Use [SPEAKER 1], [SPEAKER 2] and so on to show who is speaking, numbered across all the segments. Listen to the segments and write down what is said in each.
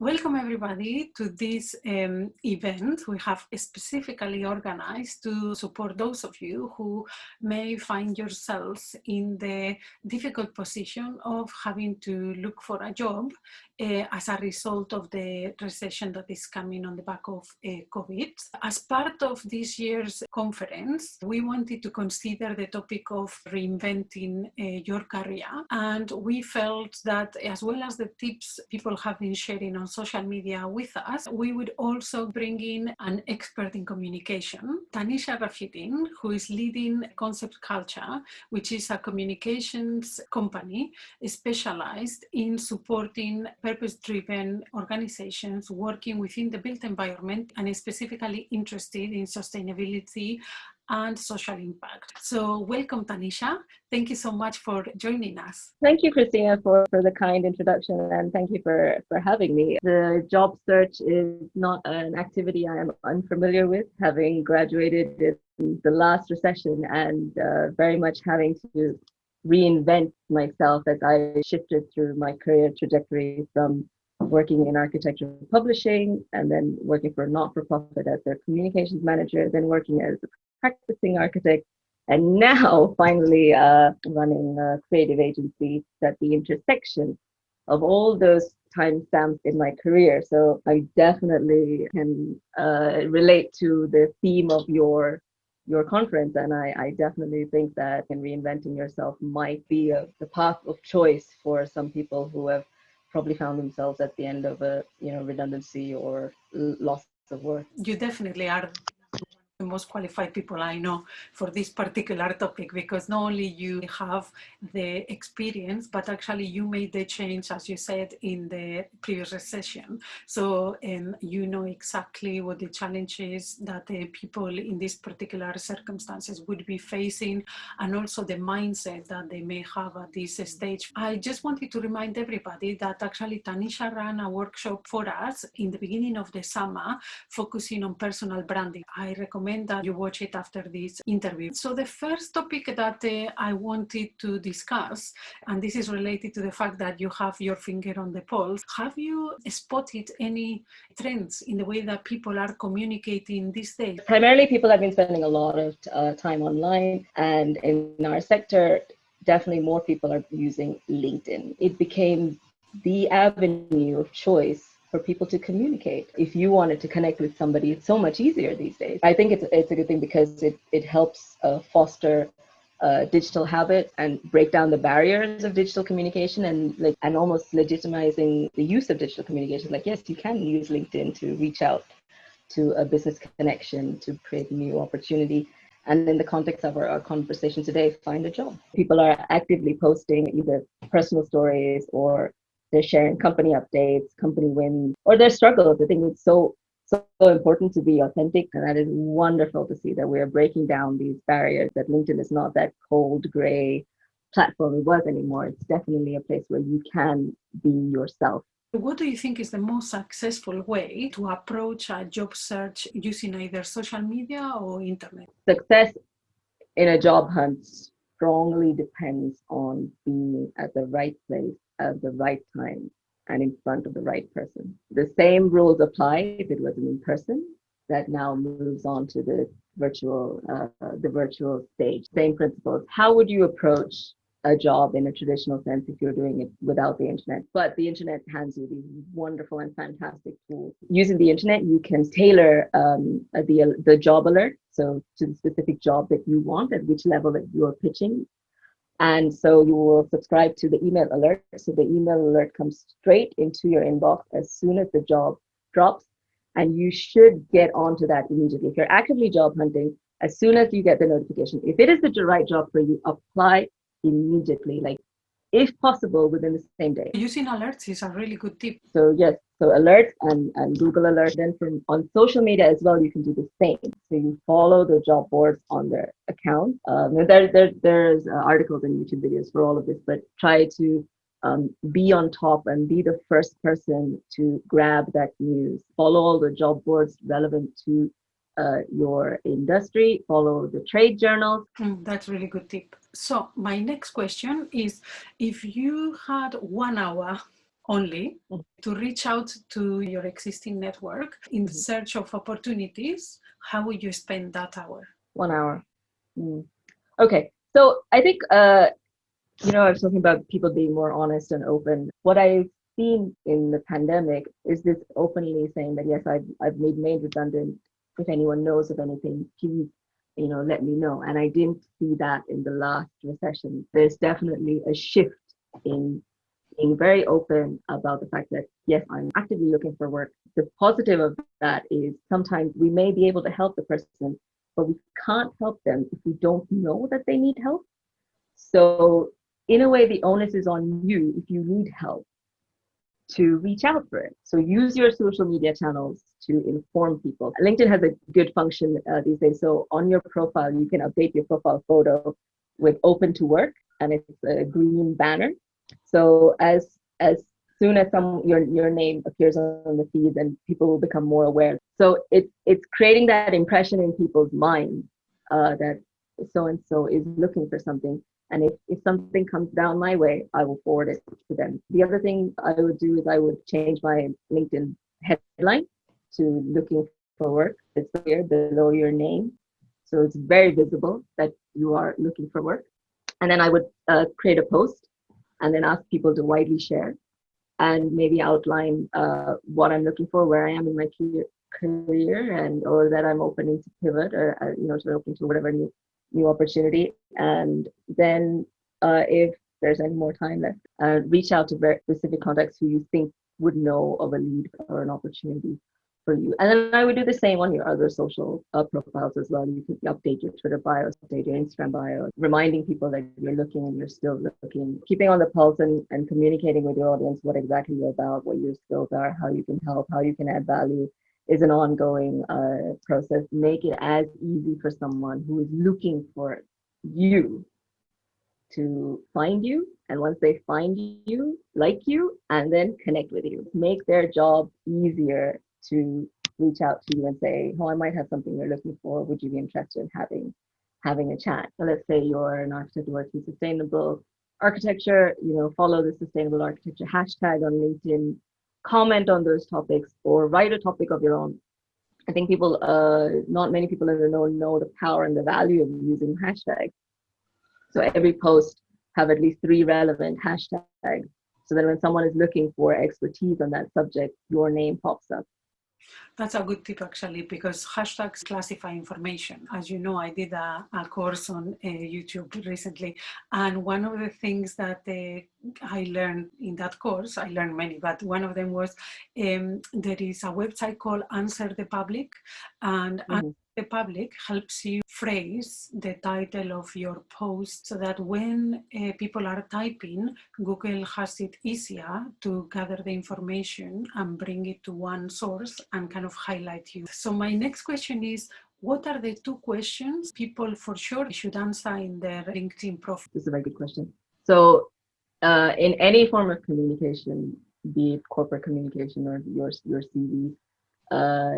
[SPEAKER 1] Welcome everybody to this event we have specifically organized to support those of you who may find yourselves in the difficult position of having to look for a job as a result of the recession that is coming on the back of COVID. As part of this year's conference, we wanted to consider the topic of reinventing your career, and we felt that as well as the tips people have been sharing on social media with us, we would also bring in an expert in communication, Tanisha Raffiuddin, who is leading Concept Culture, which is a communications company specialized in supporting purpose-driven organizations working within the built environment and is specifically interested in sustainability and social impact. So welcome, Tanisha. Thank you so much for joining us.
[SPEAKER 2] Thank you, Christina, for the kind introduction, and thank you for having me. The job search is not an activity I am unfamiliar with, having graduated in the last recession and very much having to reinvent myself as I shifted through my career trajectory from working in architecture publishing and then working for a not-for-profit as their communications manager, then working as a practicing architect, and now finally running a creative agency at the intersection of all those timestamps in my career. So I definitely can relate to the theme of your conference, and I definitely think that reinventing yourself might be the path of choice for some people who have probably found themselves at the end of a redundancy or loss of work.
[SPEAKER 1] You definitely are the most qualified people I know for this particular topic, because not only you have the experience, but actually you made the change, as you said, in the previous recession. So you know exactly what the challenges that the people in these particular circumstances would be facing, and also the mindset that they may have at this stage. I just wanted to remind everybody that actually Tanisha ran a workshop for us in the beginning of the summer, focusing on personal branding. I recommend that you watch it after this interview. So the first topic that I wanted to discuss, and this is related to the fact that you have your finger on the pulse, have you spotted any trends in the way that people are communicating these days?
[SPEAKER 2] Primarily, people have been spending a lot of time online, and in our sector, definitely more people are using LinkedIn. It became the avenue of choice for people to communicate. If you wanted to connect with somebody, it's so much easier these days. I think it's a good thing because it helps foster digital habits and break down the barriers of digital communication, and almost legitimizing the use of digital communication. Like, yes, you can use LinkedIn to reach out to a business connection, to create new opportunity. And in the context of our conversation today, find a job. People are actively posting either personal stories, or they're sharing company updates, company wins, or their struggles. I think it's so important to be authentic, and that is wonderful to see that we are breaking down these barriers, that LinkedIn is not that cold, gray platform it was anymore. It's definitely a place where you can be yourself.
[SPEAKER 1] What do you think is the most successful way to approach a job search using either social media or internet?
[SPEAKER 2] Success in a job hunt strongly depends on being at the right place at the right time and in front of the right person. The same rules apply if it was an in-person that now moves on to the virtual stage. Same principles. How would you approach a job in a traditional sense if you're doing it without the internet? But the internet hands you these wonderful and fantastic tools. Using the internet, you can tailor the job alert, so to the specific job that you want, at which level that you're pitching. And so you will subscribe to the email alert. So the email alert comes straight into your inbox as soon as the job drops, and you should get onto that immediately. If you're actively job hunting, as soon as you get the notification, if it is the right job for you, apply immediately, like if possible within the same day.
[SPEAKER 1] Using alerts is a really good tip.
[SPEAKER 2] So yes, so alerts and Google Alerts. Then on social media as well, you can do the same. So you follow the job boards on their account. There's articles and YouTube videos for all of this, but try to be on top and be the first person to grab that news. Follow all the job boards relevant to your industry, follow the trade journals.
[SPEAKER 1] That's a really good tip. So my next question is, if you had 1 hour only to reach out to your existing network in search of opportunities, how would you spend that hour?
[SPEAKER 2] 1 hour. Okay. So I think, I was talking about people being more honest and open. What I've seen in the pandemic is this openly saying that, yes, I've made redundant. If anyone knows of anything, please, let me know. And I didn't see that in the last recession. There's definitely a shift in being very open about the fact that, yes, I'm actively looking for work. The positive of that is sometimes we may be able to help the person, but we can't help them if we don't know that they need help. So in a way, the onus is on you if you need help to reach out for it. So use your social media channels to inform people. LinkedIn has a good function these days. So on your profile, you can update your profile photo with open to work, and it's a green banner. So as soon as your name appears on the feed, then people will become more aware. So it's creating that impression in people's minds that so and so is looking for something. And if something comes down my way, I will forward it to them. The other thing I would do is I would change my LinkedIn headline to looking for work. It's here below your name. So it's very visible that you are looking for work. And then I would create a post and then ask people to widely share and maybe outline what I'm looking for, where I am in my career, and or that I'm opening to pivot or to open to whatever new opportunity. And then if there's any more time left, reach out to very specific contacts who you think would know of a lead or an opportunity for you. And then I would do the same on your other social profiles as well. You can update your Twitter bios, update your Instagram bio, reminding people that you're looking and you're still looking, keeping on the pulse and communicating with your audience what exactly you're about, what your skills are, how you can help, how you can add value is an ongoing process. Make it as easy for someone who is looking for you to find you. And once they find you, like you, and then connect with you, make their job easier to reach out to you and say, oh, I might have something you're looking for. Would you be interested in having a chat? So let's say you're an architect who works in sustainable architecture, follow the sustainable architecture hashtag on LinkedIn, comment on those topics or write a topic of your own. I think not many people in the know the power and the value of using hashtags. So every post have at least 3 relevant hashtags so that when someone is looking for expertise on that subject, your name pops up.
[SPEAKER 1] That's a good tip, actually, because hashtags classify information. As you know, I did a course on YouTube recently, and one of the things that I learned in that course, I learned many, but one of them was there is a website called Answer the Public, and Answer the Public helps you phrase the title of your post so that when people are typing, Google has it easier to gather the information and bring it to one source and kind of highlight you. So my next question is, what are the 2 questions people for sure should answer in their LinkedIn profile?
[SPEAKER 2] This is a very good question. So in any form of communication, be it corporate communication or your CV,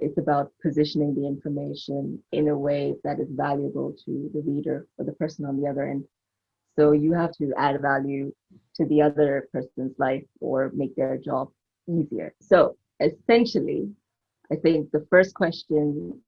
[SPEAKER 2] it's about positioning the information in a way that is valuable to the reader or the person on the other end. So you have to add value to the other person's life or make their job easier. So essentially, I think the first question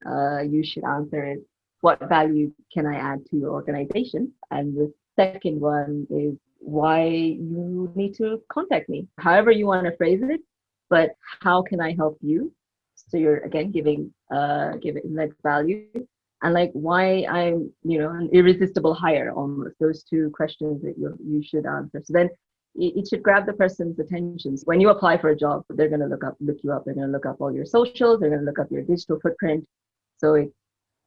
[SPEAKER 2] you should answer is, what value can I add to your organization? And the second one is why you need to contact me. However you want to phrase it, but how can I help you? So you're again giving like value, and like why I'm an irresistible hire almost. Those 2 questions that you should answer. So then it should grab the person's attention. When you apply for a job, they're going to look you up. They're going to look up all your socials. They're going to look up your digital footprint. So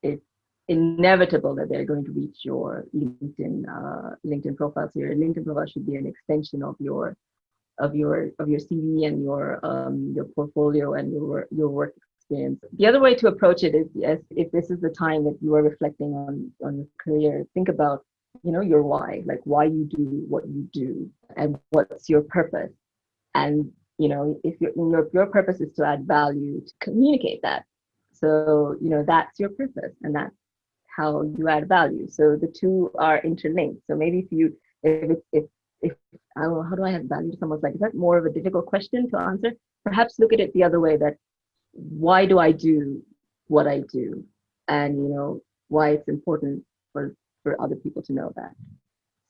[SPEAKER 2] it's inevitable that they're going to reach your LinkedIn profile. So your LinkedIn profile should be an extension of your CV and your portfolio and your work experience. The other way to approach it is, yes, if this is the time that you are reflecting on your career, think about your why, like why you do what you do and what's your purpose. And if your purpose is to add value, to communicate that. So that's your purpose and that's how you add value. So the 2 are interlinked. So maybe if if I don't know, how do I add value to someone's life? Is that more of a difficult question to answer? Perhaps look at it the other way, that why do I do what I do? And why it's important for other people to know that.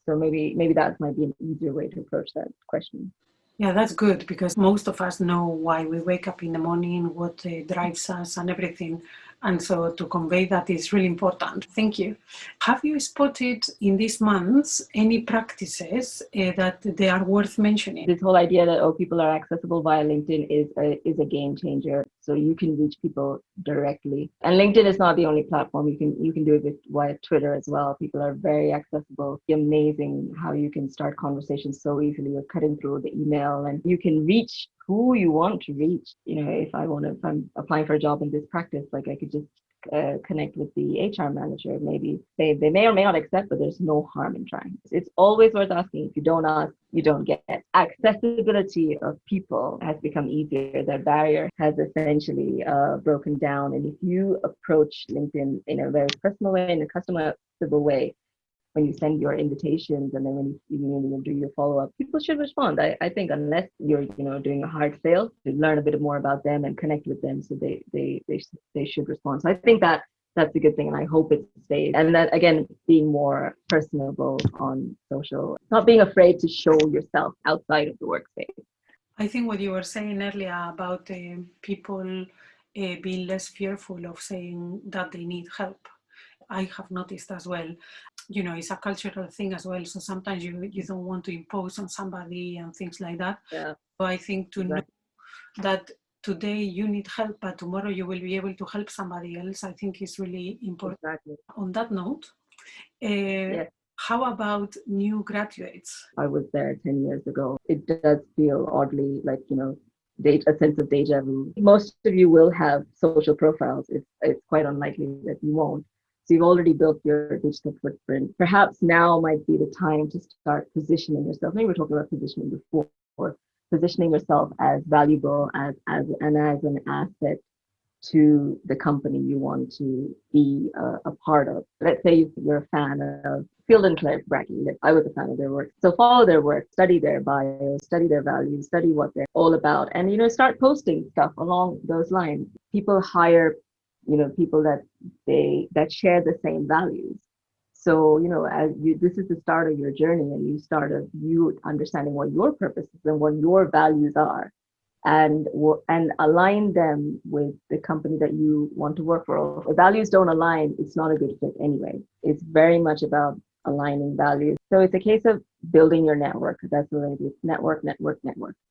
[SPEAKER 2] So maybe that might be an easier way to approach that question.
[SPEAKER 1] Yeah, that's good, because most of us know why we wake up in the morning, what drives us and everything. And so to convey that is really important. Thank you. Have you spotted in these months any practices that they are worth mentioning?
[SPEAKER 2] This whole idea that people are accessible via LinkedIn is a game changer. So you can reach people directly. And LinkedIn is not the only platform. You can do it via Twitter as well. People are very accessible. It's amazing how you can start conversations so easily. You're cutting through the email, and you can reach who you want to reach. If I'm applying for a job in this practice, like I could just connect with the HR manager. Maybe they may or may not accept, but there's no harm in trying. It's always worth asking. If you don't ask, you don't get. Accessibility of people has become easier. Their barrier has essentially broken down. And if you approach LinkedIn in a very personal way, in a customizable way, when you send your invitations, and then when you do your follow-up, people should respond. I think, unless you're doing a hard sale, to learn a bit more about them and connect with them, so they should respond. So I think that's a good thing, and I hope it stays. And that, again, being more personable on social, not being afraid to show yourself outside of the workspace.
[SPEAKER 1] I think what you were saying earlier about people being less fearful of saying that they need help, I have noticed as well. It's a cultural thing as well. So sometimes you don't want to impose on somebody and things like that.
[SPEAKER 2] Yeah.
[SPEAKER 1] So I think to know that today you need help, but tomorrow you will be able to help somebody else, I think is really important.
[SPEAKER 2] Exactly.
[SPEAKER 1] On that note,
[SPEAKER 2] Yes.
[SPEAKER 1] how about new graduates?
[SPEAKER 2] I was there 10 years ago. It does feel oddly like, a sense of deja vu. Most of you will have social profiles. It's quite unlikely that you won't. So you've already built your digital footprint. Perhaps now might be the time to start positioning yourself. Maybe we were talking about positioning before. Positioning yourself as valuable, as an asset to the company you want to be a part of. Let's say you're a fan of Field and Brackey. I was a fan of their work. So follow their work, study their bio, study their values, study what they're all about, and start posting stuff along those lines. People hire people that share the same values. So this is the start of your journey, and you understanding what your purpose is and what your values are, and align them with the company that you want to work for. If values don't align, it's not a good fit anyway. It's very much about aligning values. So it's a case of building your network. That's what it is. Network.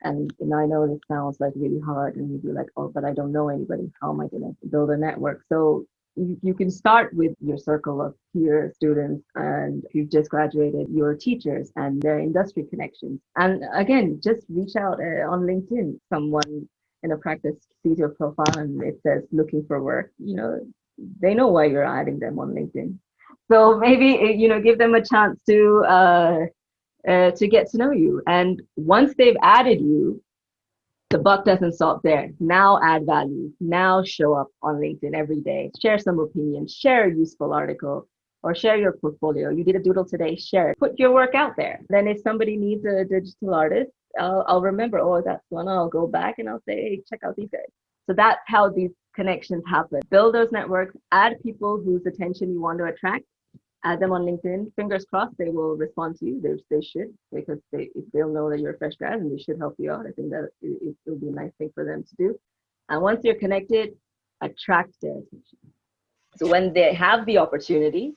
[SPEAKER 2] And I know this sounds like really hard, and you'd be like, oh, but I don't know anybody. How am I going to build a network? So you can start with your circle of peer students, and if you've just graduated, your teachers and their industry connections. And again, just reach out on LinkedIn. Someone in a practice sees your profile and it says looking for work. They know why you're adding them on LinkedIn. So maybe give them a chance to get to know you. And once they've added you, the buck doesn't stop there. Now add value. Now show up on LinkedIn every day. Share some opinions. Share a useful article, or share your portfolio. You did a doodle today. Share it. Put your work out there. Then if somebody needs a digital artist, I'll remember. Oh, that's one. I'll go back and I'll say, hey, check out these guys. So that's how these connections happen. Build those networks. Add people whose attention you want to attract. Add them on LinkedIn. Fingers crossed they will respond to you. They should, because they'll know that you're a fresh grad, and they should help you out. I think that it'll be a nice thing for them to do. And once you're connected, attract their attention. So when they have the opportunity,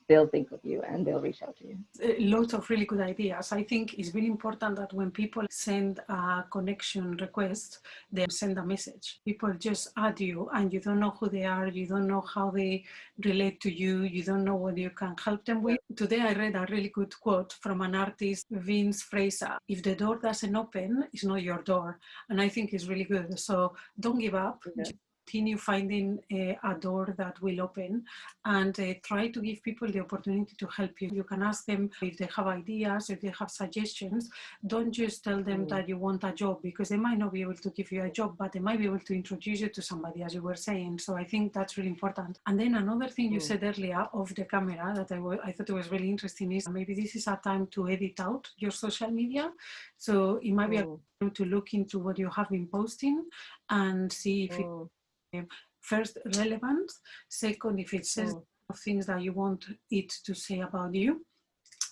[SPEAKER 2] they'll think of you and they'll reach out to you.
[SPEAKER 1] Lots of really good ideas. I think it's really important that when people send a connection request, they send a message. People just add you and you don't know who they are, you don't know how they relate to you, you don't know what you can help them with. Today I read a really good quote from an artist, Vince Fraser. If the door doesn't open, it's not your door. And I think it's really good. So don't give up.
[SPEAKER 2] Yeah.
[SPEAKER 1] continue finding a door that will open, and try to give people the opportunity to help you. You can ask them if they have ideas, if they have suggestions. Don't just tell them that you want a job, because they might not be able to give you a job, but they might be able to introduce you to somebody, as you were saying. So I think that's really important. And then another thing you said earlier off the camera that I thought it was really interesting is maybe this is a time to edit out your social media. So it might be a time to look into what you have been posting and see if it's first relevant, second if it says things that you want it to say about you.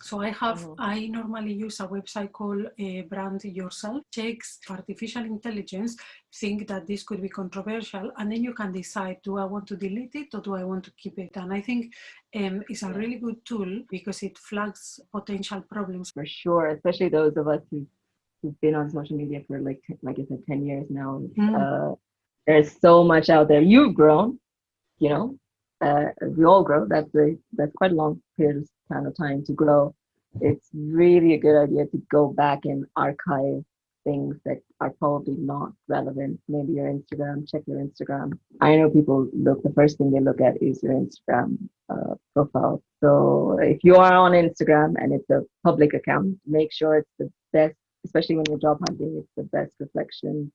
[SPEAKER 1] So I normally use a website called Brand Yourself, checks artificial intelligence, think that this could be controversial, and then you can decide, do I want to delete it or do I want to keep it? And I think it's a really good tool because it flags potential problems.
[SPEAKER 2] For sure, especially those of us who've been on social media for like I said, 10 years now. There's so much out there. You've grown, you know, we all grow. That's quite a long period of time to grow. It's really a good idea to go back and archive things that are probably not relevant. Maybe your Instagram, check your Instagram. I know people the first thing they look at is your Instagram profile. So if you are on Instagram and it's a public account, make sure it's the best, especially when you're job hunting, it's the best reflection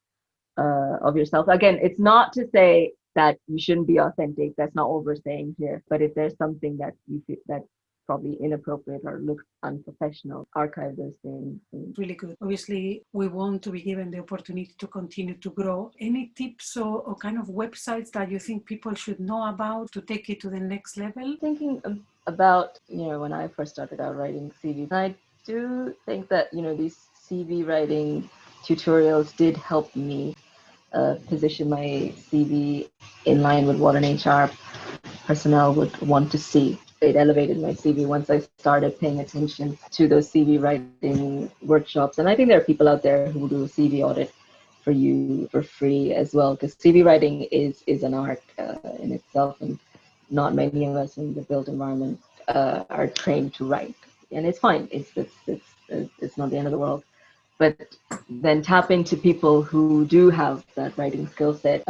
[SPEAKER 2] of yourself. Again, it's not to say that you shouldn't be authentic. That's not what we're saying here. But if there's something that you feel that's probably inappropriate or looks unprofessional, archive those things.
[SPEAKER 1] Really good. Obviously, we want to be given the opportunity to continue to grow. Any tips or kind of websites that you think people should know about to take it to the next level?
[SPEAKER 2] Thinking about, when I first started out writing CVs, I do think that, these CV writing tutorials did help me position my CV in line with what an HR personnel would want to see. It elevated my CV once I started paying attention to those CV writing workshops. And I think there are people out there who will do a CV audit for you for free as well, because CV writing is an art in itself, and not many of us in the built environment are trained to write. And it's fine. It's not the end of the world. But then tap into people who do have that writing skill set.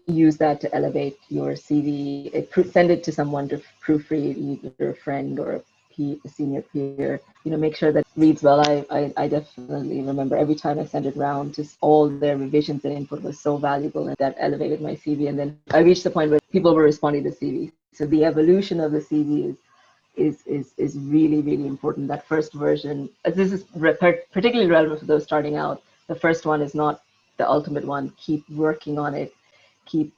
[SPEAKER 2] Use that to elevate your CV. Send it to someone to proofread, either a friend or a senior peer. Make sure that it reads well. I definitely remember every time I sent it around, just all their revisions and input was so valuable, and that elevated my CV. And then I reached the point where people were responding to CV. So the evolution of the CV is really, really important. That first version, this is particularly relevant for those starting out. The first one is not the ultimate one. Keep working on it, keep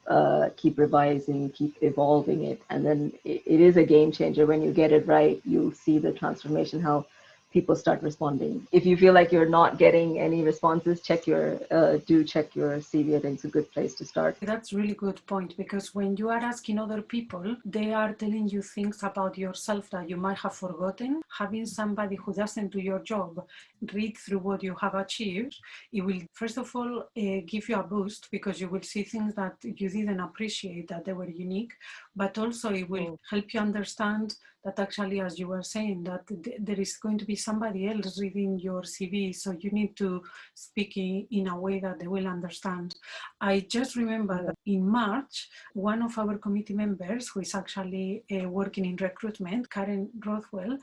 [SPEAKER 2] revising, keep evolving it, and then it is a game changer. When you get it right, you'll see the transformation, how people start responding. If you feel like you're not getting any responses, check your CV. I think it's a good place to start.
[SPEAKER 1] That's a really good point, because when you are asking other people, they are telling you things about yourself that you might have forgotten. Having somebody who doesn't do your job read through what you have achieved, it will first of all give you a boost, because you will see things that you didn't appreciate that they were unique, but also it will help you understand that actually, as you were saying, that there is going to be somebody else reading your CV, so you need to speak in a way that they will understand. I just remember that in March, one of our committee members, who is actually working in recruitment, Karen Rothwell,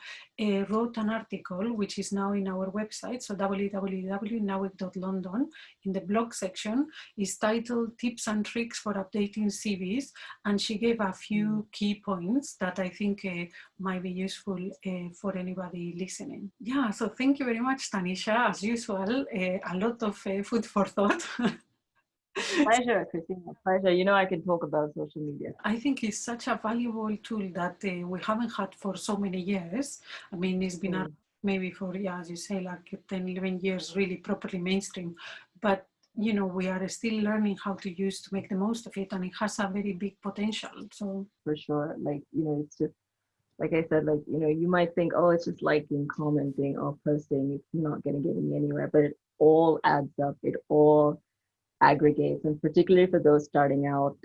[SPEAKER 1] wrote an article which is now in our website, so www.nawic.london. In the blog section is titled Tips and Tricks for Updating CVs, and she gave a few key points that I think might be useful for anybody listening. Yeah, so thank you very much, Tanisha. As usual, a lot of food for thought.
[SPEAKER 2] Pleasure, Christina. Pleasure. I can talk about social media.
[SPEAKER 1] I think it's such a valuable tool that we haven't had for so many years. I mean, it's been maybe for, as you say, like 10, 11 years, really properly mainstream. But, we are still learning how to use to make the most of it, and it has a very big potential. So
[SPEAKER 2] for sure, it's just, like I said, you might think, oh, it's just liking, commenting, or posting. It's not going to get me anywhere, but it all adds up. It all aggregates, and particularly for those starting out,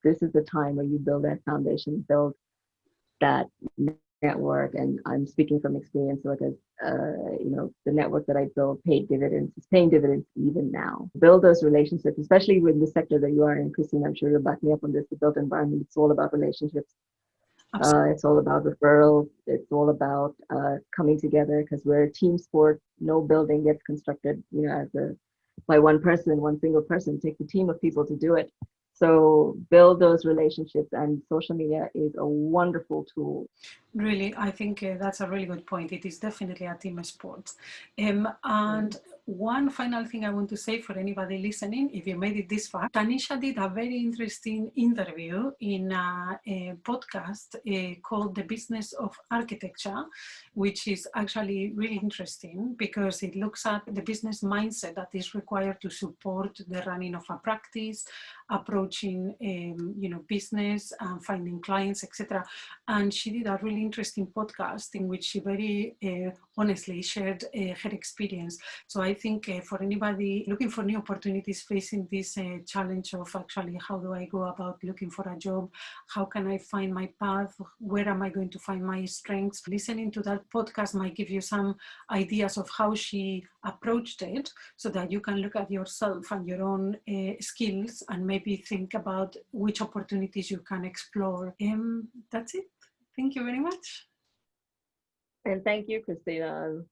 [SPEAKER 2] this is the time where you build that foundation, build that network, and I'm speaking from experience because the network that I built paid dividends. It's paying dividends even now. Build those relationships, especially with the sector that you are in, Christine. I'm sure you'll back me up on this. The built environment, it's all about relationships. It's all about referrals. It's all about coming together, because we're a team sport. No building gets constructed, by one person, one single person. It takes a team of people to do it. So build those relationships, and social media is a wonderful tool.
[SPEAKER 1] Really, I think that's a really good point. It is definitely a team sport. And one final thing I want to say for anybody listening, if you made it this far, Tanisha did a very interesting interview in a podcast called The Business of Architecture, which is actually really interesting because it looks at the business mindset that is required to support the running of a practice, approaching business and finding clients, etc. And she did a really interesting podcast in which she very honestly shared her experience. So I think for anybody looking for new opportunities, facing this challenge of actually how do I go about looking for a job, how can I find my path, where am I going to find my strengths, listening to that podcast might give you some ideas of how she approached it, so that you can look at yourself and your own skills and maybe think about which opportunities you can explore. That's it. Thank you very much.
[SPEAKER 2] And thank you, Christina.